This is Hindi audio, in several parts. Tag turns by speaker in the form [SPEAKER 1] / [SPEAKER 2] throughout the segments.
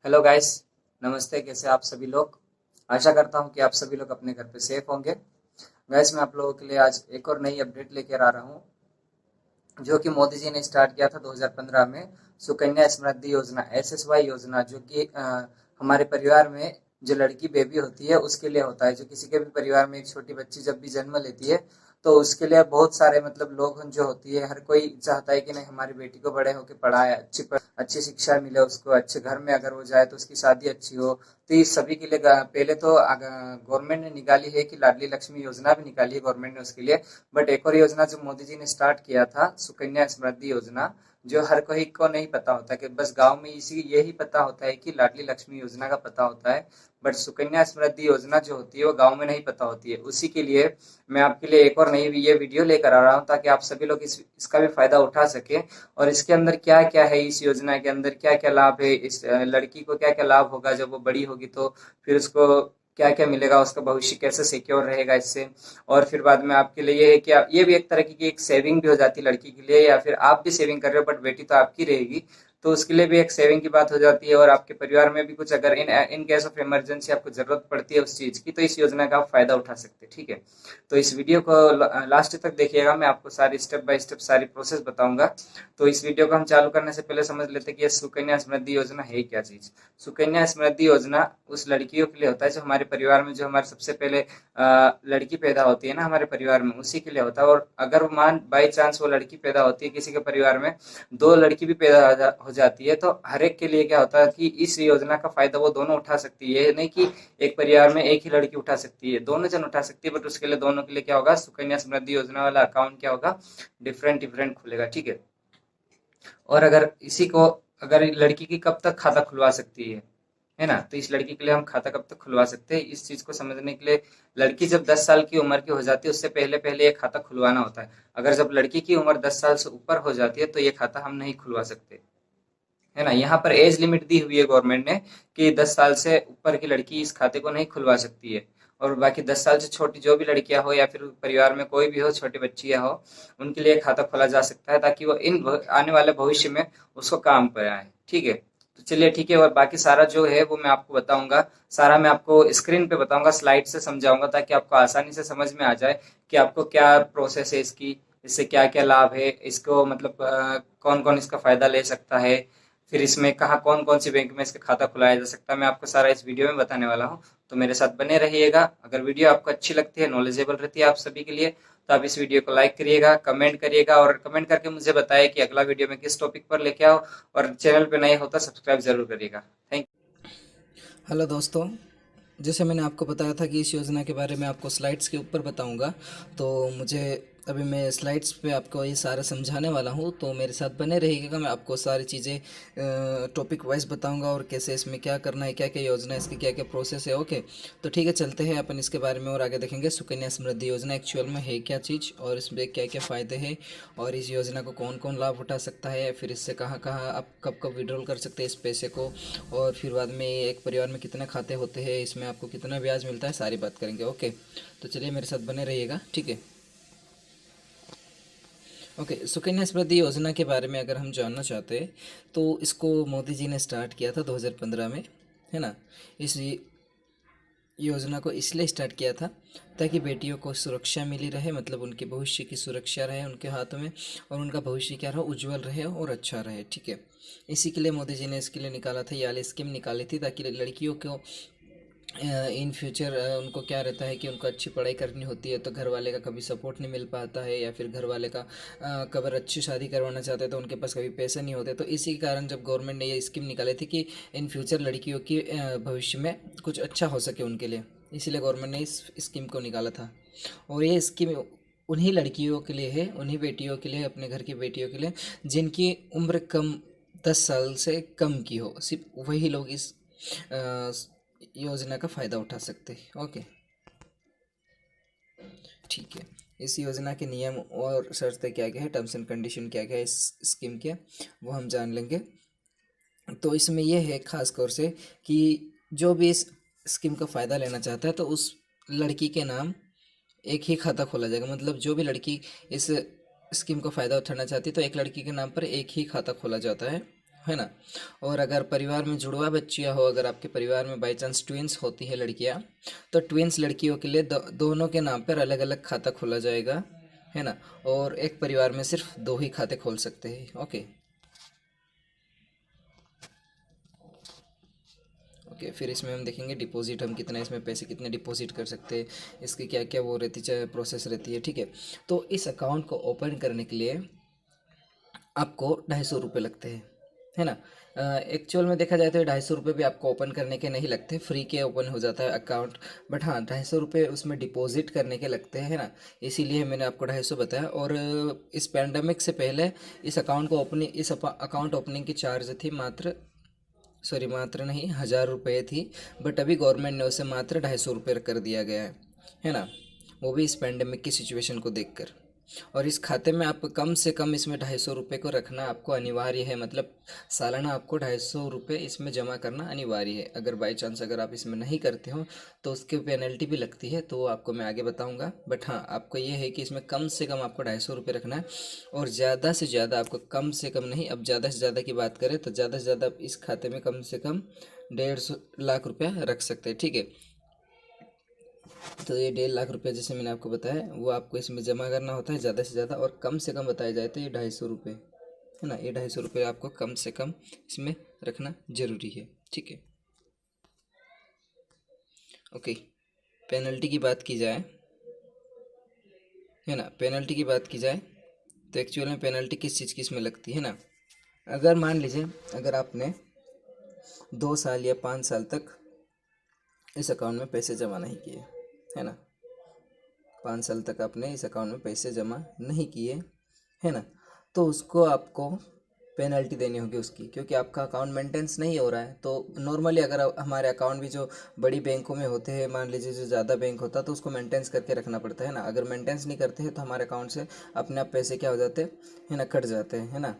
[SPEAKER 1] Hello guys. नमस्ते। कैसे आप सभी लोग? आशा करता हूँ कि आप सभी लोग अपने घर पे सेफ होंगे। गाइस, मैं आप लोगों के लिए आज एक और नई अपडेट लेकर आ रहा हूँ, जो कि मोदी जी ने स्टार्ट किया था 2015 में। सुकन्या समृद्धि योजना, एसएसवाई योजना, जो कि हमारे परिवार में जो लड़की बेबी होती है उसके लिए होता है। जो किसी के भी परिवार में एक छोटी बच्ची जब भी जन्म लेती है तो उसके लिए बहुत सारे मतलब लोग जो होती है, हर कोई चाहता है कि नहीं, हमारी बेटी को बड़े होकर पढ़ाए, अच्छी शिक्षा मिले उसको, अच्छे घर में अगर वो जाए तो उसकी शादी अच्छी हो। तो ये सभी के लिए पहले तो गवर्नमेंट ने निकाली है कि लाडली लक्ष्मी योजना भी निकाली है गवर्नमेंट ने उसके लिए। बट एक और योजना जो मोदी जी ने स्टार्ट किया था, सुकन्या समृद्धि योजना, जो हर कोई को नहीं पता होता, कि बस गांव में इसी यही पता होता है कि लाडली लक्ष्मी योजना का पता होता है। बट सुकन्या समृद्धि योजना जो होती है वो गांव में नहीं पता होती है। उसी के लिए मैं आपके लिए एक और नई ये वीडियो लेकर आ रहा हूँ, ताकि आप सभी लोग इसका भी फायदा उठा सके। और इसके अंदर क्या क्या है, इस योजना के अंदर क्या क्या लाभ है, इस लड़की को क्या क्या लाभ होगा जब वो बड़ी होगी, तो फिर उसको क्या क्या मिलेगा, उसका भविष्य कैसे सिक्योर रहेगा इससे। और फिर बाद में आपके लिए ये है कि ये भी एक तरह की एक सेविंग भी हो जाती है लड़की के लिए, या फिर आप भी सेविंग कर रहे हो बट बेटी तो आपकी रहेगी, तो उसके लिए भी एक सेविंग की बात हो जाती है। और आपके परिवार में भी कुछ अगर इन केस ऑफ इमरजेंसी आपको जरूरत पड़ती है उस चीज की, तो इस योजना का आप फायदा उठा सकते हैं। ठीक है, तो इस वीडियो को लास्ट तक देखिएगा। मैं आपको सारी स्टेप बाय स्टेप सारी प्रोसेस बताऊंगा। तो इस वीडियो को हम चालू करने से पहले समझ लेते हैं कि ये सुकन्या समृद्धि योजना है क्या चीज। सुकन्या समृद्धि योजना उस लड़कियों के लिए होता है जो हमारे परिवार में, जो हमारे सबसे पहले लड़की पैदा होती है ना हमारे परिवार में, उसी के लिए होता है। और अगर वो मान बाई चांस वो लड़की पैदा होती है किसी के परिवार में, दो लड़की भी पैदा हो जाती है, तो हर एक के लिए क्या होता है कि इस योजना का फायदा वो दोनों उठा सकती है। नहीं कि एक परिवार में एक ही लड़की उठा सकती है, दोनों जन उठा सकती है। बट उसके लिए दोनों के लिए क्या होगा, सुकन्या समृद्धि योजना वाला अकाउंट क्या होगा, डिफरेंट डिफरेंट खुलेगा। ठीक है। और अगर इसी को, अगर लड़की की कब तक खाता खुलवा सकती है ना, तो इस लड़की के लिए हम खाता कब तक खुलवा सकते हैं, इस चीज को समझने के लिए, लड़की जब 10 साल की उम्र की हो जाती है उससे पहले पहले ये खाता खुलवाना होता है। अगर जब लड़की की उम्र 10 साल से ऊपर हो जाती है तो ये खाता हम नहीं खुलवा सकते, है ना। यहाँ पर एज लिमिट दी हुई है गवर्नमेंट ने कि 10 साल से ऊपर की लड़की इस खाते को नहीं खुलवा सकती है। और बाकी 10 साल से छोटी जो भी लड़कियां हो, या फिर परिवार में कोई भी हो, छोटी बच्चियां हो, उनके लिए खाता खोला जा सकता है, ताकि वो आने वाले भविष्य में उसको काम पर आए। ठीक है, तो चलिए ठीक है। और बाकी सारा जो है वो मैं आपको बताऊंगा, सारा मैं आपको स्क्रीन पे बताऊंगा, स्लाइड से समझाऊंगा, ताकि आपको आसानी से समझ में आ जाए कि आपको क्या प्रोसेस है इसकी, इससे क्या क्या लाभ है, इसको मतलब कौन कौन इसका फायदा ले सकता है, फिर इसमें कहाँ कौन कौन सी बैंक में इसका खाता खुलाया जा सकता है। मैं आपको सारा इस वीडियो में बताने वाला हूँ, तो मेरे साथ बने रहिएगा। अगर वीडियो आपको अच्छी लगती है, नॉलेजेबल रहती है आप सभी के लिए, तो आप इस वीडियो को लाइक करिएगा, कमेंट करिएगा, और कमेंट करके मुझे बताइए कि अगला वीडियो में किस टॉपिक पर लेके आओ। और चैनल पे नए हो तो सब्सक्राइब जरूर करिएगा। थैंक
[SPEAKER 2] हेलो दोस्तों। जैसे मैंने आपको बताया था कि इस योजना के बारे में आपको स्लाइड्स के ऊपर बताऊंगा, तो मुझे अभी मैं स्लाइड्स पे आपको ये सारा समझाने वाला हूँ, तो मेरे साथ बने रहिएगा। मैं आपको सारी चीज़ें टॉपिक वाइज बताऊंगा, और कैसे इसमें क्या करना है, क्या क्या योजना है, इसकी क्या क्या प्रोसेस है। ओके, तो ठीक है, चलते हैं अपन इसके बारे में और आगे देखेंगे सुकन्या समृद्धि योजना एक्चुअल में है क्या चीज़, और इसमें क्या क्या फ़ायदे हैं, और इस योजना को कौन कौन लाभ उठा सकता है, फिर इससे कहाँ कहाँ आप कब कब विड्रॉल कर सकते हैं इस पैसे को, और फिर बाद में एक परिवार में कितने खाते होते हैं, इसमें आपको कितना ब्याज मिलता है, सारी बात करेंगे। ओके, तो चलिए मेरे साथ बने रहिएगा। ठीक है। ओके, सुकन्या समृद्धि योजना के बारे में अगर हम जानना चाहते हैं, तो इसको मोदी जी ने स्टार्ट किया था 2015 में, है ना। इस योजना को इसलिए स्टार्ट किया था ताकि बेटियों को सुरक्षा मिली रहे, मतलब उनके भविष्य की सुरक्षा रहे उनके हाथों में, और उनका भविष्य क्या रहे, उज्जवल रहे और अच्छा रहे। ठीक है, इसी के लिए मोदी जी ने इसके लिए निकाला था, ये वाली स्कीम निकाली थी, ताकि लड़कियों को इन फ्यूचर उनको क्या रहता है कि उनको अच्छी पढ़ाई करनी होती है, तो घर वाले का कभी सपोर्ट नहीं मिल पाता है, या फिर घर वाले का कबर अच्छी शादी करवाना चाहते हैं तो उनके पास कभी पैसे नहीं होते। तो इसी के कारण जब गवर्नमेंट ने ये स्कीम निकाली थी कि इन फ्यूचर लड़कियों की भविष्य में कुछ अच्छा हो सके उनके लिए, इसीलिए गवर्नमेंट ने इस स्कीम को निकाला था। और ये स्कीम उन्हीं लड़कियों के लिए है, उन्हीं बेटियों के लिए, अपने घर की बेटियों के लिए जिनकी उम्र कम 10 साल से कम की हो, सिर्फ वही लोग इस योजना का फ़ायदा उठा सकते हैं। ओके, ठीक है। इस योजना के नियम और शर्तें क्या क्या है, टर्म्स एंड कंडीशन क्या क्या है इस स्कीम के, वो हम जान लेंगे। तो इसमें यह है खास तौर से कि जो भी इस स्कीम का फ़ायदा लेना चाहता है, तो उस लड़की के नाम एक ही खाता खोला जाएगा। मतलब जो भी लड़की इस स्कीम का फ़ायदा उठाना चाहती है, तो एक लड़की के नाम पर एक ही खाता खोला जाता है है ना। और अगर परिवार में जुड़वा बच्चियां हो, अगर आपके परिवार में बाई चांस ट्विंस होती है लड़कियां, तो ट्विंस लड़कियों के लिए दोनों के नाम पर अलग अलग खाता खोला जाएगा, है ना। और एक परिवार में सिर्फ 2 ही खाते खोल सकते हैं। ओके ओके, फिर इसमें हम देखेंगे डिपॉजिट, हम कितना इसमें पैसे कितने डिपॉजिट कर सकते हैं, इसकी क्या क्या वो रहती है प्रोसेस रहती है, ठीक है। तो इस अकाउंट को ओपन करने के लिए आपको 250 रुपये लगते हैं, है ना। एक्चुअल में देखा जाए तो 250 रुपये भी आपको ओपन करने के नहीं लगते, फ्री के ओपन हो जाता है अकाउंट। बट हाँ, 250 रुपये उसमें डिपॉजिट करने के लगते हैं, है ना। इसीलिए मैंने आपको 250 बताया। और इस पैंडमिक से पहले इस अकाउंट को ओपनिंग इस अकाउंट ओपनिंग की चार्ज थी मात्र, सॉरी मात्र नहीं, 1000 रुपये थी। बट अभी गवर्नमेंट ने उसे मात्र 250 रुपये कर दिया गया है ना। वो भी इस पैंडमिक की सिचुएशन को देखकर। और इस खाते में आप कम से कम इसमें 250 रुपये को रखना आपको अनिवार्य है, मतलब सालाना आपको 250 रुपये इसमें जमा करना अनिवार्य है। अगर बाई चांस अगर आप इसमें नहीं करते हो तो उसकी पेनल्टी भी लगती है, तो वो आपको मैं आगे बताऊंगा। बट हाँ, आपको ये है कि इसमें कम से कम आपको 250 रुपये रखना है। और ज़्यादा से ज़्यादा आपको, कम से कम नहीं, अब ज़्यादा से ज़्यादा की बात करें तो ज़्यादा से ज़्यादा आप इस खाते में कम से कम 1.5 लाख रुपया रख सकते हैं, ठीक है। तो ये 1.5 लाख रुपया जैसे मैंने आपको बताया, वो आपको इसमें जमा करना होता है ज़्यादा से ज़्यादा। और कम से कम बताया जाए तो ये 250 रुपये, है ना। ये 250 रुपये आपको कम से कम इसमें रखना जरूरी है, ठीक है। ओके, पेनल्टी की बात की जाए, है ना, पेनल्टी की बात की जाए तो एक्चुअल में पेनल्टी किस चीज़ की इसमें लगती है ना। अगर मान लीजिए, अगर आपने 2 साल या 5 साल तक इस अकाउंट में पैसे जमा नहीं किए, है ना, 5 साल तक आपने इस अकाउंट में पैसे जमा नहीं किए, है ना, तो उसको आपको पेनल्टी देनी होगी उसकी, क्योंकि आपका अकाउंट मेंटेनेंस नहीं हो रहा है। तो नॉर्मली अगर हमारे अकाउंट भी जो बड़ी बैंकों में होते हैं, मान लीजिए जो ज़्यादा बैंक होता है, तो उसको मेंटेनेंस करके रखना पड़ता है ना। अगर मेंटेनेंस नहीं करते हैं तो हमारे अकाउंट से अपने आप पैसे क्या हो जाते हैं, है ना, कट जाते हैं, है ना।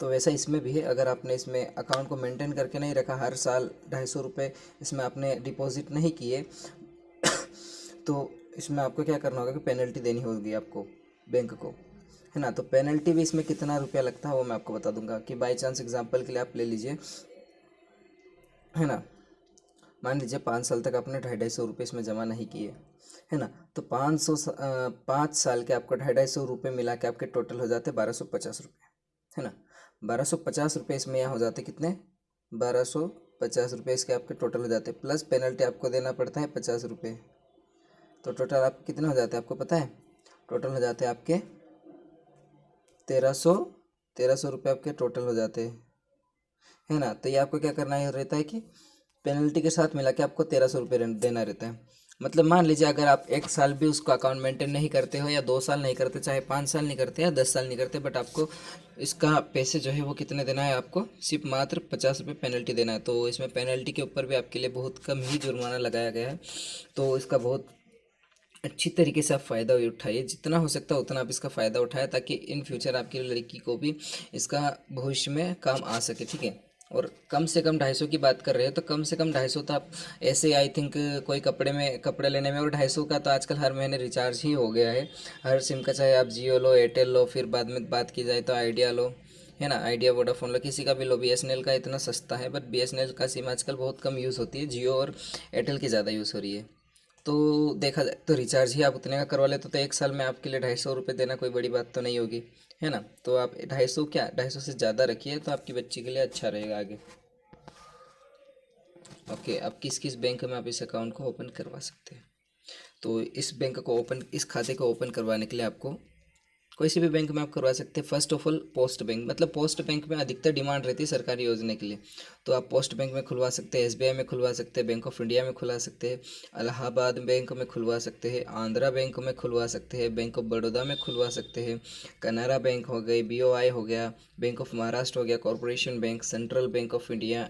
[SPEAKER 2] तो वैसा इसमें भी है, अगर आपने इसमें अकाउंट को मेंटेन करके नहीं रखा, हर साल 250 रुपये इसमें आपने डिपॉजिट नहीं किए, तो इसमें आपको क्या करना होगा कि पेनल्टी देनी होगी आपको बैंक को, है ना। तो पेनल्टी भी इसमें कितना रुपया लगता है वो मैं आपको बता दूंगा। कि बाई चांस एग्जांपल के लिए आप ले लीजिए, है ना, मान लीजिए 5 साल तक आपने 250 रुपये इसमें जमा नहीं किए, है ना। तो 5 साल के आपको 250 रुपये मिला के आपके टोटल हो जाते 1250 रुपये, है ना। 1250 रुपये इसमें यहाँ हो जाते कितने, 1250 रुपये इसके आपके टोटल हो जाते, प्लस पेनल्टी आपको देना पड़ता है 50 रुपये। तो टोटल आपके कितने हो जाते हैं आपको पता है, टोटल हो जाते हैं आपके 1300 रुपये आपके टोटल हो जाते हैं, है ना। तो ये आपको क्या करना है रहता है कि पेनल्टी के साथ मिला के आपको 1300 रुपये देना रहता है। मतलब मान लीजिए अगर आप 1 साल भी उसको अकाउंट मेंटेन नहीं करते हो, या 2 साल नहीं करते, चाहे 5 साल नहीं करते या 10 साल नहीं करते, बट आपको इसका पैसे जो है वो कितने देना है, आपको सिर्फ मात्र 50 रुपये पेनल्टी देना है। तो इसमें पेनल्टी के ऊपर भी आपके लिए बहुत कम ही जुर्माना लगाया गया है। तो इसका बहुत अच्छी तरीके से आप फ़ायदा उठाइए, जितना हो सकता है उतना आप इसका फ़ायदा उठाए, ताकि इन फ्यूचर आपकी लड़की को भी इसका भविष्य में काम आ सके, ठीक है। और कम से कम 250 की बात कर रहे हैं तो कम से कम 250 तो आप ऐसे, आई थिंक, कोई कपड़े लेने में, और 250 का तो आजकल हर महीने रिचार्ज ही हो गया है हर सिम का। चाहे आप जियो लो, एयरटेल लो, फिर बाद में बात की जाए तो आइडिया लो, है ना, आइडिया वोडाफोन लो, किसी का भी लो। BSNL का इतना सस्ता है, बट BSNL का सिम आजकल बहुत कम यूज़ होती है, जियो और एयरटेल की ज़्यादा यूज़ हो रही है। तो देखा जाए तो रिचार्ज ही आप उतने का करवा लेते तो 1 साल में आपके लिए 250 रुपये देना कोई बड़ी बात तो नहीं होगी, है ना। तो आप 250 क्या, 250 से ज़्यादा रखिए तो आपकी बच्ची के लिए अच्छा रहेगा आगे। ओके, अब किस किस बैंक में आप इस अकाउंट को ओपन करवा सकते हैं। तो इस खाते को ओपन करवाने के लिए आपको कोई सी भी बैंक में आप करवा सकते हैं। First of all post bank, मतलब पोस्ट बैंक में अधिकतर डिमांड रहती है सरकारी योजना के लिए। तो आप पोस्ट बैंक में खुलवा सकते हैं, SBI में खुलवा सकते हैं, बैंक ऑफ इंडिया में खुलवा सकते हैं, इलाहाबाद बैंक में खुलवा सकते हैं, आंध्रा बैंक में खुलवा सकते हैं, बैंक ऑफ बड़ौदा में खुलवा सकते हैं, कनारा बैंक हो गई, BOI हो गया, बैंक ऑफ महाराष्ट्र हो गया, corporation bank, central bank of India,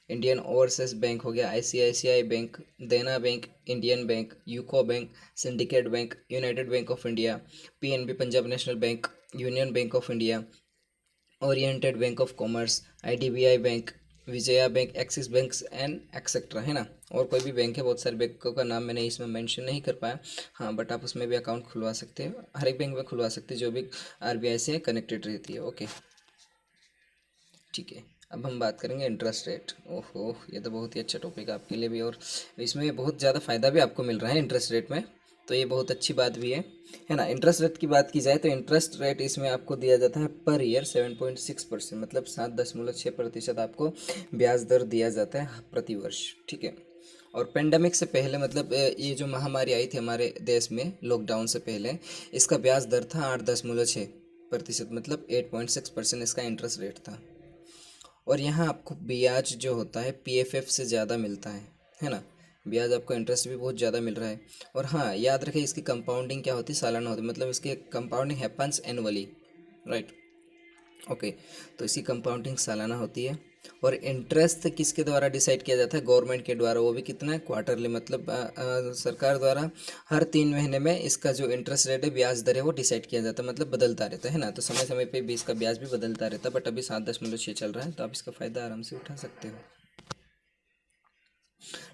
[SPEAKER 2] Indian overseas bank हो गया, ICICI बैंक, देना bank, Indian bank, UCO bank, syndicate bank, United bank of India, PNB Punjab national bank, union bank of India, oriented bank of commerce, IDBI bank, Vijaya bank, axis bank and etcetera, है ना। और कोई भी बैंक है, बहुत सारे बैंकों का नाम मैंने इसमें मेंशन नहीं कर पाया, हाँ, बट आप उसमें भी अकाउंट खुलवा सकते हैं, हर एक बैंक में खुलवा सकते हैं जो भी RBI से कनेक्टेड रहती है। ओके, ठीक है। अब हम बात करेंगे इंटरेस्ट रेट। ओहो, ये तो बहुत ही अच्छा टॉपिक है आपके लिए भी, और इसमें बहुत ज़्यादा फ़ायदा भी आपको मिल रहा है इंटरेस्ट रेट में, तो ये बहुत अच्छी बात भी है ना। इंटरेस्ट रेट की बात की जाए तो इंटरेस्ट रेट इसमें आपको दिया जाता है पर ईयर 7.6%, मतलब 7.6% आपको ब्याज दर दिया जाता है प्रति वर्ष, ठीक है। और पेंडेमिक से पहले, मतलब ये जो महामारी आई थी हमारे देश में लॉकडाउन से पहले, इसका ब्याज दर था 8.6%, मतलब 8.6% इसका इंटरेस्ट रेट था। और यहाँ आपको ब्याज जो होता है पीएफएफ से ज़्यादा मिलता है ना। ब्याज आपको इंटरेस्ट भी बहुत ज़्यादा मिल रहा है। और हाँ, याद रखें इसकी कंपाउंडिंग क्या होती है, सालाना होती है, मतलब इसकी compounding happens annually, right. Okay, तो इसकी कंपाउंडिंग सालाना होती है। और इंटरेस्ट किसके द्वारा डिसाइड किया जाता है, गवर्नमेंट के द्वारा, वो भी कितना है, क्वार्टरली, मतलब सरकार द्वारा हर 3 महीने में इसका जो इंटरेस्ट रेट है, ब्याज दर है, वो डिसाइड किया जाता है, मतलब बदलता रहता है ना। तो समय समय पे भी इसका ब्याज भी बदलता रहता है, बट अभी 7.6 चल रहा है, तो आप इसका फ़ायदा आराम से उठा सकते हो।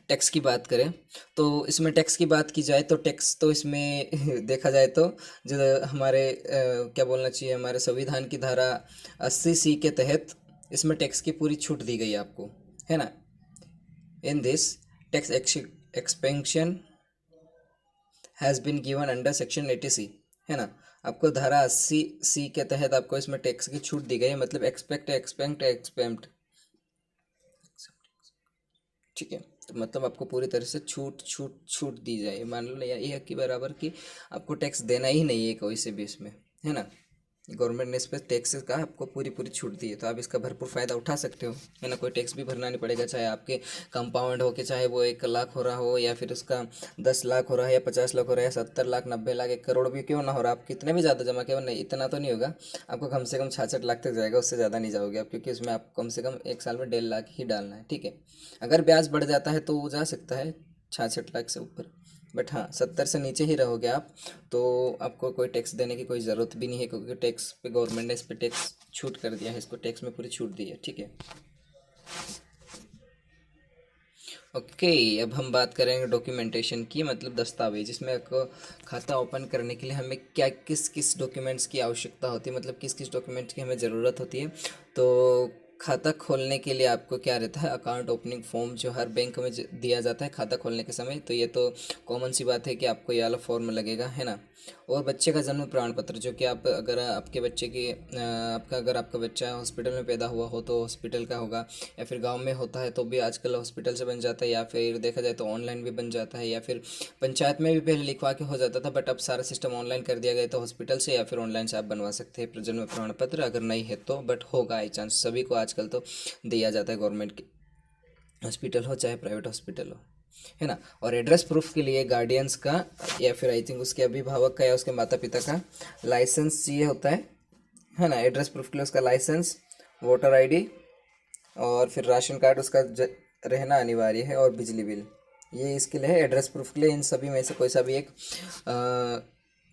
[SPEAKER 2] टैक्स की बात करें तो इसमें टैक्स की बात की जाए तो टैक्स तो इसमें देखा जाए तो जो हमारे क्या बोलना चाहिए, हमारे संविधान की धारा 80C के तहत इसमें टैक्स की पूरी छूट दी गई है आपको, है ना। In this tax exemption has been given under section 80C, है ना। आपको धारा 80C के तहत आपको इसमें टैक्स की छूट दी गई है, मतलब एक्सपेक्ट, ठीक है। तो मतलब आपको पूरी तरह से छूट छूट छूट दी जाए, मान लो या ये की बराबर कि आपको टैक्स देना ही नहीं है कोई से भी इसमें, है ना। गवर्नमेंट ने इस पर टैक्स का आपको पूरी पूरी छूट दी है, तो आप इसका भरपूर फ़ायदा उठा सकते हो, है ना। कोई टैक्स भी भरना नहीं पड़ेगा, चाहे आपके कंपाउंड हो के, चाहे वो 1 लाख हो रहा हो, या फिर उसका 10 लाख हो रहा है, या 50 लाख हो रहा है, या 70 लाख, 90 लाख, 1 करोड़ भी क्यों ना हो रहा, आप कितने भी ज़्यादा जमा किया, नहीं इतना तो नहीं होगा, आपको कम से कम 66 लाख तक जाएगा, उससे ज़्यादा नहीं जाओगे आप, क्योंकि उसमें आप कम से कम 1 साल में 1.5 लाख ही डालना है, ठीक है। अगर ब्याज बढ़ जाता है तो वो जा सकता है 66 लाख से ऊपर, बट हाँ 70 से नीचे ही रहोगे आप, तो आपको कोई टैक्स देने की कोई ज़रूरत भी नहीं है, क्योंकि टैक्स पे गवर्नमेंट ने इस पे टैक्स छूट कर दिया है, इसको टैक्स में पूरी छूट दी है, ठीक है। ओके, अब हम बात करेंगे डॉक्यूमेंटेशन की, मतलब दस्तावेज। इसमें आपको खाता ओपन करने के लिए हमें क्या किस किस डॉक्यूमेंट्स की आवश्यकता होती है, मतलब किस किस डॉक्यूमेंट्स की हमें ज़रूरत होती है। तो खाता खोलने के लिए आपको क्या रहता है, अकाउंट ओपनिंग फॉर्म जो हर बैंक में दिया जाता है खाता खोलने के समय, तो ये तो कॉमन सी बात है कि आपको ये वाला फॉर्म लगेगा, है ना। और बच्चे का जन्म प्रमाण पत्र, जो कि आप अगर आपके बच्चे की अगर आपका बच्चा हॉस्पिटल में पैदा हुआ हो तो हॉस्पिटल का होगा, या फिर गांव में होता है तो भी आजकल हॉस्पिटल से बन जाता है, या फिर देखा जाए तो ऑनलाइन भी बन जाता है, या फिर पंचायत में भी पहले लिखवा के हो जाता था, बट अब सारा सिस्टम ऑनलाइन कर दिया गया, तो हॉस्पिटल से या फिर ऑनलाइन से आप बनवा सकते हैं जन्म प्रमाण पत्र, अगर नहीं है तो, बट होगा आई चांस, सभी को आजकल तो दिया जाता है, गवर्नमेंट के हॉस्पिटल हो चाहे प्राइवेट हॉस्पिटल हो, है ना। और एड्रेस प्रूफ के लिए गार्डियंस का, या फिर आई थिंक उसके अभिभावक का या उसके माता पिता का लाइसेंस चाहिए होता है ना। एड्रेस प्रूफ के लिए उसका लाइसेंस, वोटर आईडी, और फिर राशन कार्ड उसका रहना अनिवार्य है, और बिजली बिल, ये इसके लिए है एड्रेस प्रूफ के लिए। इन सभी में से कोई सा भी एक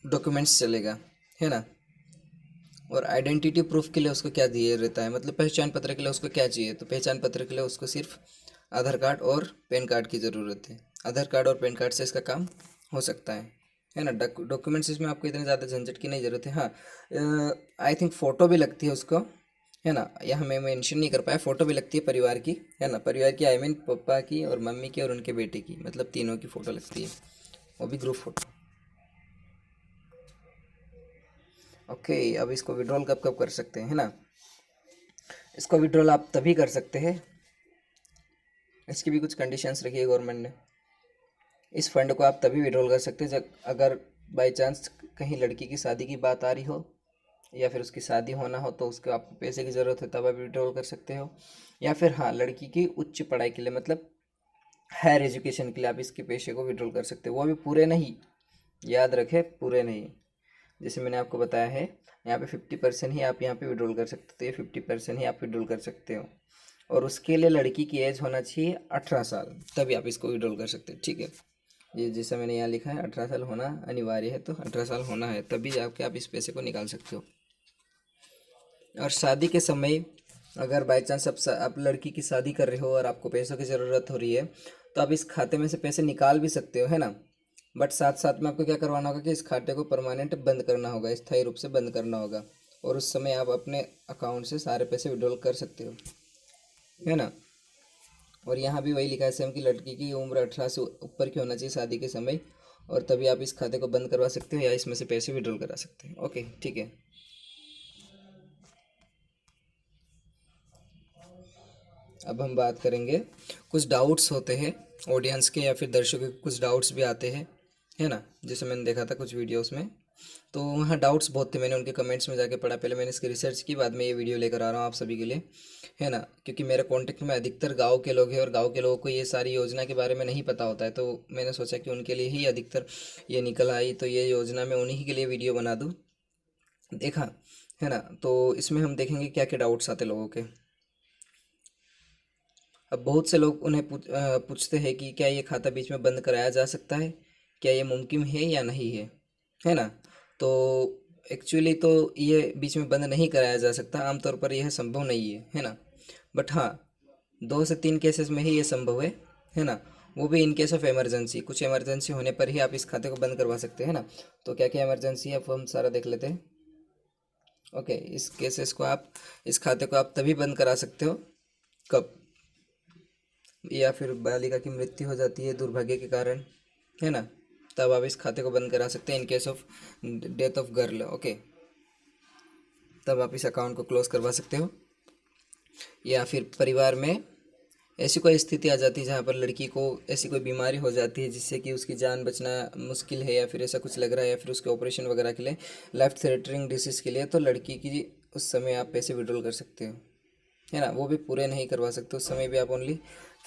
[SPEAKER 2] डॉक्यूमेंट्स चलेगा, है ना। और आइडेंटिटी प्रूफ के लिए उसको क्या दिए रहता है, मतलब पहचान पत्र के लिए उसको क्या चाहिए, तो पहचान पत्र के लिए उसको सिर्फ आधार कार्ड और पैन कार्ड की ज़रूरत है। आधार कार्ड और पैन कार्ड से इसका काम हो सकता है ना। डॉक्यूमेंट्स इसमें आपको इतने ज़्यादा झंझट की नहीं ज़रूरत है। हाँ, आई थिंक फ़ोटो भी लगती है उसको, है ना। यहाँ मैं मेंशन नहीं कर पाया, फ़ोटो भी लगती है परिवार की, है ना, परिवार की, आई मीन पापा की और मम्मी की और उनके बेटे की, मतलब तीनों की फ़ोटो लगती है, वो भी ग्रुप फ़ोटो। ओके, अब इसको विड्रॉल कब कब कर सकते हैं, है ना। इसको विड्रॉल आप तभी कर सकते हैं, इसकी भी कुछ कंडीशंस रखी है गवर्नमेंट ने। इस फंड को आप तभी विड्रॉल कर सकते हैं जब अगर बाई चांस कहीं लड़की की शादी की बात आ रही हो, या फिर उसकी शादी होना हो, तो उसको आपको पैसे की ज़रूरत है, तब आप विड्रॉल कर सकते हो। या फिर हाँ, लड़की की उच्च पढ़ाई के लिए, मतलब हायर एजुकेशन के लिए आप इसके पैसे को विड्रॉल कर सकते हो, वो भी पूरे नहीं, याद रखें पूरे नहीं। जैसे मैंने आपको बताया है, यहाँ पे 50% ही आप यहाँ पे विड्रॉल कर सकते हो, तो ये 50% ही आप विड्रॉल कर सकते हो। और उसके लिए लड़की की एज होना चाहिए 18 साल, तभी आप इसको विड्रॉल कर सकते हैं, ठीक है। ये जैसा मैंने यहाँ लिखा है 18 साल होना अनिवार्य है, तो 18 साल होना है, तभी जाके आप इस पैसे को निकाल सकते हो। और शादी के समय अगर बाई चांस आप लड़की की शादी कर रहे हो और आपको पैसों की ज़रूरत हो रही है, तो आप इस खाते में से पैसे निकाल भी सकते हो, है ना। बट साथ साथ में आपको क्या करवाना होगा कि इस खाते को परमानेंट बंद करना होगा, स्थायी रूप से बंद करना होगा, और उस समय आप अपने अकाउंट से सारे पैसे विड्रॉल कर सकते हो। है ना। और यहाँ भी वही लिखा है सेम कि लड़की की उम्र 18 से ऊपर की होना चाहिए शादी के समय, और तभी आप इस खाते को बंद करवा सकते हो या इसमें से पैसे विड्रॉल करा सकते हैं। ओके ठीक है। अब हम बात करेंगे, कुछ डाउट्स होते हैं ऑडियंस के या फिर दर्शकों के, कुछ डाउट्स भी आते हैं, है ना। जैसे मैंने देखा था कुछ वीडियोस में, तो वहाँ डाउट्स बहुत थे, मैंने उनके कमेंट्स में जाके पढ़ा, पहले मैंने इसकी रिसर्च की, बाद में ये वीडियो लेकर आ रहा हूँ आप सभी के लिए, है ना। क्योंकि मेरे कॉन्टेक्ट में अधिकतर गाँव के लोग हैं और गाँव के लोगों को ये सारी योजना के बारे में नहीं पता होता है, तो मैंने सोचा कि उनके लिए ही अधिकतर ये निकल आई, तो ये योजना मैं उन्हीं के लिए वीडियो बना दूँ। देखा, है ना। तो इसमें हम देखेंगे क्या क्या डाउट्स आते लोगों के। अब बहुत से लोग उन्हें पूछते हैं कि क्या ये खाता बीच में बंद कराया जा सकता है, क्या ये मुमकिन है या नहीं है ना। तो एक्चुअली तो ये बीच में बंद नहीं कराया जा सकता, आमतौर पर यह संभव नहीं है ना। बट हाँ, 2 से 3 केसेस में ही ये संभव है ना। वो भी इन केस ऑफ इमरजेंसी, कुछ इमरजेंसी होने पर ही आप इस खाते को बंद करवा सकते हैं ना। तो क्या क्या इमरजेंसी है अब हम सारा देख लेते हैं। ओके, इस केसेस को आप, इस खाते को आप तभी बंद करा सकते हो, कब, या फिर बालिका की मृत्यु हो जाती है दुर्भाग्य के कारण, है ना, तब आप इस खाते को बंद करा सकते हैं। In case of death of girl, okay, तब आप इस अकाउंट को क्लोज करवा सकते हो। या फिर परिवार में ऐसी कोई स्थिति आ जाती है जहाँ पर लड़की को ऐसी कोई बीमारी हो जाती है जिससे कि उसकी जान बचना मुश्किल है, या फिर ऐसा कुछ लग रहा है, या फिर उसके ऑपरेशन वगैरह के लिए, लाइफ थ्रेटनिंग डिसीज़ के लिए, तो लड़की की उस समय आप पैसे विड्रॉल कर सकते हो, है ना। वो भी पूरे नहीं करवा सकते, उस समय भी आप ओनली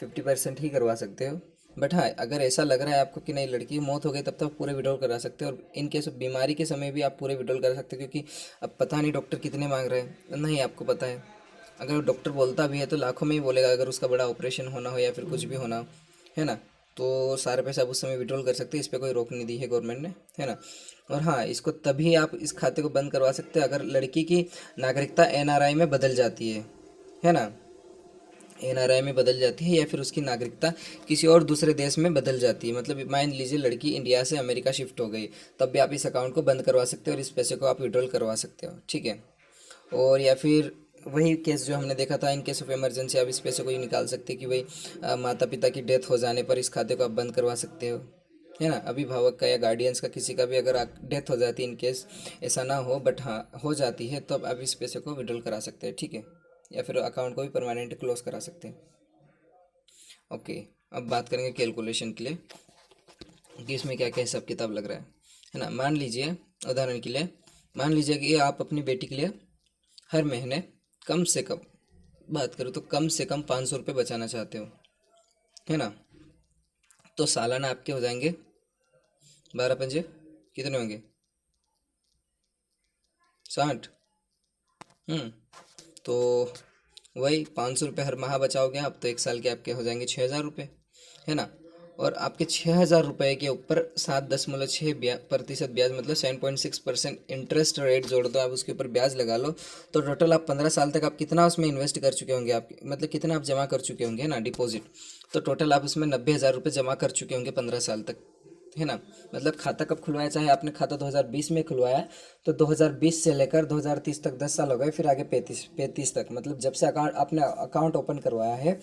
[SPEAKER 2] 50% ही करवा सकते हो। बट हाँ, अगर ऐसा लग रहा है आपको कि नहीं लड़की की मौत हो गई, तब तक पूरे विड्रॉल करा सकते हो। और इन केस ऑफ बीमारी के समय भी आप पूरे विड्रॉल करा सकते हो, क्योंकि अब पता नहीं डॉक्टर कितने मांग रहे हैं, नहीं आपको पता है। अगर डॉक्टर बोलता भी है तो लाखों में ही बोलेगा, अगर उसका बड़ा ऑपरेशन होना हो या फिर कुछ भी होना हो, है ना। तो सारे पैसे आप उस समय विड्रॉल कर सकते हैं, इस पर कोई रोक नहीं दी है गवर्नमेंट ने, है ना। और हाँ, इसको तभी आप इस खाते को बंद करवा सकते हैं अगर लड़की की नागरिकता एनआरआई में बदल जाती है ना। एनआरआई में बदल जाती है या फिर उसकी नागरिकता किसी और दूसरे देश में बदल जाती है। मतलब मान लीजिए लड़की इंडिया से अमेरिका शिफ्ट हो गई, तब भी आप इस अकाउंट को बंद करवा सकते हो और इस पैसे को आप विड्रॉल करवा सकते हो, ठीक है। और या फिर वही केस जो हमने देखा था, इन केस ऑफ इमरजेंसी आप इस पैसे को ही निकाल सकते हैं कि भाई माता पिता की डेथ हो जाने पर इस खाते को आप बंद करवा सकते हो, है ना। अभिभावक का या गार्डियंस का किसी का भी अगर डेथ हो जाती है, इन केस ऐसा ना हो बट हाँ हो जाती है, तो आप इस पैसे को विड्रॉल करा सकते हैं, ठीक है। या फिर अकाउंट को भी परमानेंट क्लोज करा सकते हैं। ओके, अब बात करेंगे कैलकुलेशन के लिए कि इसमें क्या क्या हिसाब किताब लग रहा है ना। मान लीजिए, उदाहरण के लिए मान लीजिए कि आप अपनी बेटी के लिए हर महीने कम से कम, बात करो तो कम से कम 500 रुपये बचाना चाहते हो, है ना। तो सालाना आपके हो जाएंगे 12 पंजे कितने होंगे, 60। तो वही 500 रुपये हर माह बचाओगे आप, तो 1 साल के आपके हो जाएंगे 6,000 रुपये, है ना। और आपके 6,000 रुपये के ऊपर 7.6% ब्याज, मतलब 7.6% इंटरेस्ट रेट जोड़ दो आप, उसके ऊपर ब्याज लगा लो, तो टोटल आप 15 साल तक आप कितना उसमें इन्वेस्ट कर चुके होंगे, आप मतलब कितना आप जमा कर चुके होंगे, है ना, डिपॉजिट। तो टोटल आप उसमें 90,000 रुपये जमा कर चुके होंगे 15 साल तक, है ना। मतलब खाता कब खुलवाया, चाहे आपने खाता 2020 में खुलवाया, तो 2020 से लेकर 2030 तक 10 साल हो गए, फिर आगे 35 तक, मतलब जब से अकाउंट आपने अकाउंट ओपन करवाया है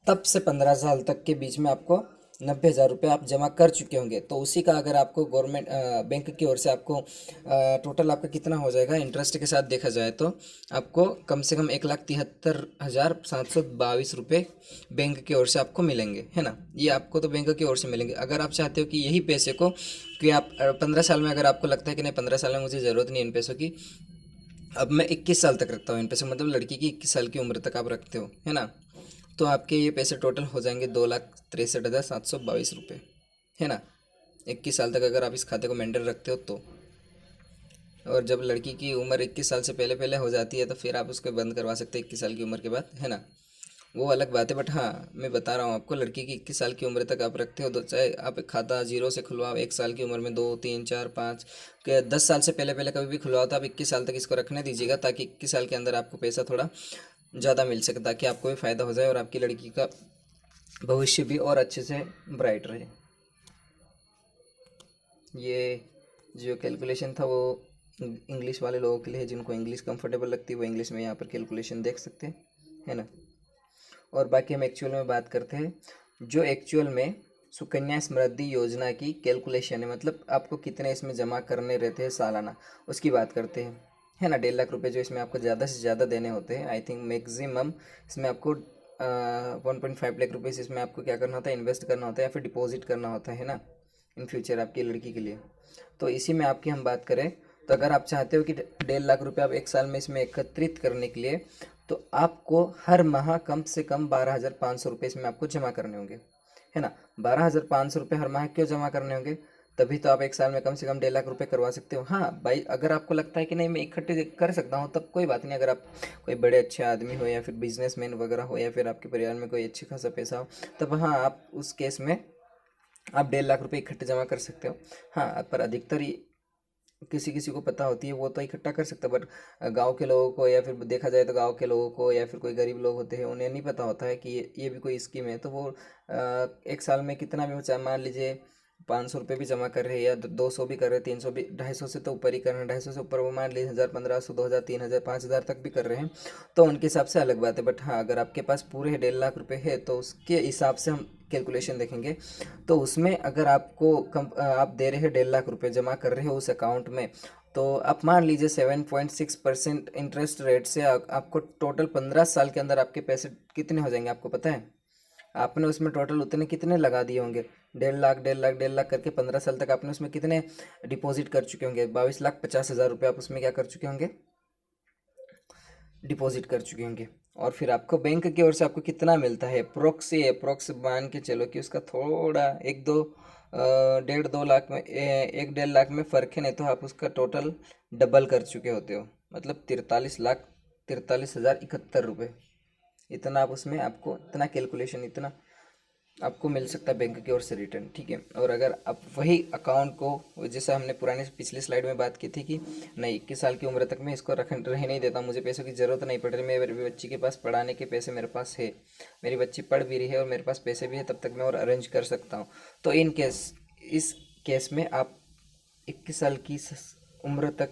[SPEAKER 2] तब से 15 साल तक के बीच में आपको 90,000 रुपये आप जमा कर चुके होंगे। तो उसी का अगर आपको गवर्नमेंट बैंक की ओर से आपको टोटल आपका कितना हो जाएगा इंटरेस्ट के साथ देखा जाए, तो आपको कम से कम 1,73,722 रुपये बैंक की ओर से आपको मिलेंगे, है ना। ये आपको तो बैंक की ओर से मिलेंगे। अगर आप चाहते हो कि यही पैसे को, कि आप 15 साल में, अगर आपको लगता है कि नहीं 15 साल में मुझे ज़रूरत नहीं इन पैसों की, अब मैं 21 साल तक रखता हूँ इन पैसों, मतलब लड़की की 21 साल की उम्र तक आप रखते हो, है ना। तो आपके ये पैसे टोटल हो जाएंगे 2,63,722 रुपये, है ना। 21 साल तक अगर आप इस खाते को मेंटेन रखते हो तो। और जब लड़की की उम्र 21 साल से पहले पहले हो जाती है, तो फिर आप उसको बंद करवा सकते हैं 21 साल की उम्र के बाद, है ना। वो अलग बात है। बट हाँ, मैं बता रहा हूँ आपको, लड़की की 21 साल की उम्र तक आप रखते हो, तो चाहे आप एक खाता जीरो से खुलवाओ, 1 साल की उम्र में 2 3 4 5 के 10 साल से पहले पहले कभी भी खुलवाओ, तो आप 21 साल तक इसको रखने दीजिएगा, ताकि 21 साल के अंदर आपको पैसा थोड़ा ज़्यादा मिल सके, ताकि आपको भी फ़ायदा हो जाए और आपकी लड़की का भविष्य भी और अच्छे से ब्राइट रहे। ये जो कैलकुलेशन था वो इंग्लिश वाले लोगों के लिए है, जिनको इंग्लिश कंफर्टेबल लगती है वो इंग्लिश में यहाँ पर कैलकुलेशन देख सकते हैं, है ना। और बाकी हम एक्चुअल में बात करते हैं। जो एक्चुअल में सुकन्या समृद्धि योजना की कैलकुलेशन है, मतलब आपको कितने इसमें जमा करने रहते हैं सालाना, उसकी बात करते हैं, है ना। 1.5 लाख रुपए जो इसमें आपको ज़्यादा से ज़्यादा देने होते हैं। आई थिंक मैक्सिमम इसमें आपको 1.5 लाख रुपीज़ इसमें आपको क्या करना होता है, इन्वेस्ट करना होता है या फिर डिपॉजिट करना होता है ना, इन फ्यूचर आपकी लड़की के लिए। तो इसी में आपकी हम बात करें तो अगर आप चाहते हो कि 1.5 लाख रुपये आप एक साल में इसमें एकत्रित करने के लिए, तो आपको हर माह कम से कम 12,500 रुपये इसमें आपको जमा करने होंगे, है ना। 12,500 रुपये हर माह क्यों जमा करने होंगे, तभी तो आप एक साल में कम से कम 1.5 लाख रुपये करवा सकते हो। हाँ भाई, अगर आपको लगता है कि नहीं मैं इकट्ठे कर सकता हूँ, तब कोई बात नहीं। अगर आप कोई बड़े अच्छे आदमी हो या फिर बिजनेसमैन वगैरह हो या फिर आपके परिवार में कोई अच्छी खासा पैसा हो, तब हाँ आप उस केस में आप 1.5 लाख रुपये इकट्ठे जमा कर सकते हो। हाँ, पर अधिकतर किसी किसी को पता होती है वो तो इकट्ठा कर सकता है, बट गांव के लोगों को या फिर देखा जाए तो गांव के लोगों को या फिर कोई गरीब लोग होते हैं, उन्हें नहीं पता होता है कि ये भी कोई स्कीम है। तो वो एक साल में कितना भी बचा, मान लीजिए 500 रुपये भी जमा कर रहे हैं या 200 भी कर रहे हैं, 300 भी, 250 से तो ऊपर ही कर रहे हैं, 250 से ऊपर वो मान लीजिए 1,000, 1,500, 2,000, 3,000, 5,000 तक भी कर रहे हैं, तो उनके हिसाब से अलग बात है। बट हाँ, अगर आपके पास पूरे 1.5 लाख रुपये है तो उसके हिसाब से हम कैलकुलेशन देखेंगे। तो उसमें अगर आपको आप दे रहे हैं 1.5 लाख रुपये जमा कर रहे हो उस अकाउंट में, तो आप मान लीजिए 7.6% इंटरेस्ट रेट से आपको टोटल 15 साल के अंदर आपके पैसे कितने हो जाएंगे आपको पता है। आपने उसमें टोटल उतने कितने लगा दिए होंगे, 1.5 लाख, 1.5 लाख, 1.5 लाख करके 15 साल तक आपने उसमें कितने डिपॉजिट कर चुके होंगे, 22,50,000 रुपये आप उसमें क्या कर चुके होंगे, डिपॉजिट कर चुके होंगे। और फिर आपको बैंक की ओर से आपको कितना मिलता है, अप्रोक्स मान के चलो कि उसका थोड़ा 1-2 में 1-1.5 लाख में फ़र्क है, नहीं तो आप उसका टोटल डबल कर चुके होते हो, मतलब 43,43,071 रुपये। इतना आप उसमें आपको इतना कैलकुलेशन इतना आपको मिल सकता है बैंक की ओर से रिटर्न, ठीक है। और अगर आप वही अकाउंट को, जैसा हमने पुराने पिछली स्लाइड में बात की थी कि नहीं 21 साल की उम्र तक मैं इसको रह नहीं देता, मुझे पैसों की ज़रूरत नहीं पड़ रही, मेरी बच्ची के पास पढ़ाने के पैसे मेरे पास है, मेरी बच्ची पढ़ भी रही है और मेरे पास पैसे भी है, तब तक मैं और अरेंज कर सकता हूँ। तो इस केस में आप 21 साल की उम्र तक,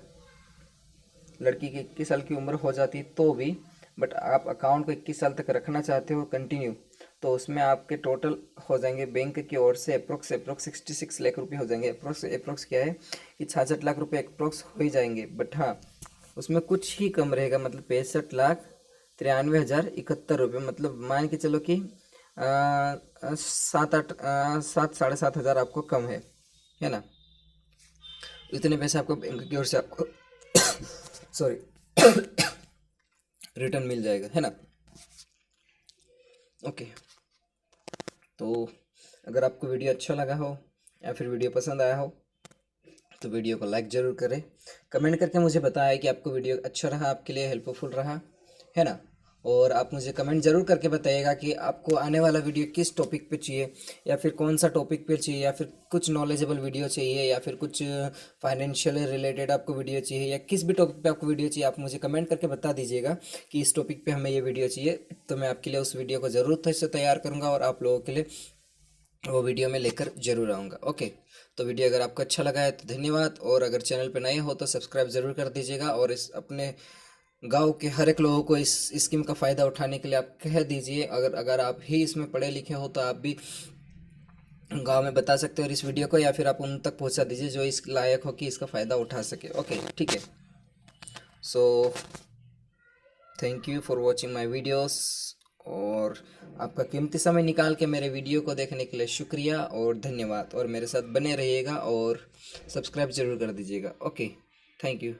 [SPEAKER 2] लड़की की 21 साल की उम्र हो जाती तो भी, बट आप अकाउंट को 21 साल तक रखना चाहते हो कंटिन्यू, तो उसमें आपके टोटल हो जाएंगे बैंक की ओर से अप्रोक्स 66 लाख रुपये हो जाएंगे। अप्रोक्स क्या है कि 66 लाख रुपये अप्रोक्स हो ही जाएंगे। बट हाँ, उसमें कुछ ही कम रहेगा, मतलब 65,93,071 रुपये, मतलब मान के चलो कि 7 साढ़े 7 हज़ार आपको कम है ना। इतने पैसे आपको बैंक की ओर से आपको सॉरी रिटर्न मिल जाएगा, है ना। ओके, तो अगर आपको वीडियो अच्छा लगा हो या फिर वीडियो पसंद आया हो तो वीडियो को लाइक ज़रूर करें, कमेंट करके मुझे बताएं कि आपको वीडियो अच्छा रहा, आपके लिए हेल्पफुल रहा, है ना। और आप मुझे कमेंट ज़रूर करके बताइएगा कि आपको आने वाला वीडियो किस टॉपिक पे चाहिए, या फिर कौन सा टॉपिक पे चाहिए, या फिर कुछ नॉलेजेबल वीडियो चाहिए, या फिर कुछ फाइनेंशियल रिलेटेड आपको वीडियो चाहिए, या किस भी टॉपिक पे आपको वीडियो चाहिए, आप मुझे कमेंट करके बता दीजिएगा कि इस टॉपिक पे हमें ये वीडियो चाहिए, तो मैं आपके लिए उस वीडियो को ज़रूर से तैयार करूँगा और आप लोगों के लिए वो वीडियो में लेकर जरूर आऊँगा। ओके, तो वीडियो अगर आपको अच्छा लगा है तो धन्यवाद, और अगर चैनल पर नए हो तो सब्सक्राइब ज़रूर कर दीजिएगा, और इस अपने गांव के हर एक लोगों को इस स्कीम का फ़ायदा उठाने के लिए आप कह दीजिए। अगर आप ही इसमें पढ़े लिखे हो तो आप भी गांव में बता सकते हो इस वीडियो को, या फिर आप उन तक पहुंचा दीजिए जो इस लायक हो कि इसका फ़ायदा उठा सके। ओके, ठीक है। So thank you for watching my videos, और आपका कीमती समय निकाल के मेरे वीडियो को देखने के लिए शुक्रिया और धन्यवाद, और मेरे साथ बने रहिएगा और सब्सक्राइब ज़रूर कर दीजिएगा। Okay, thank you.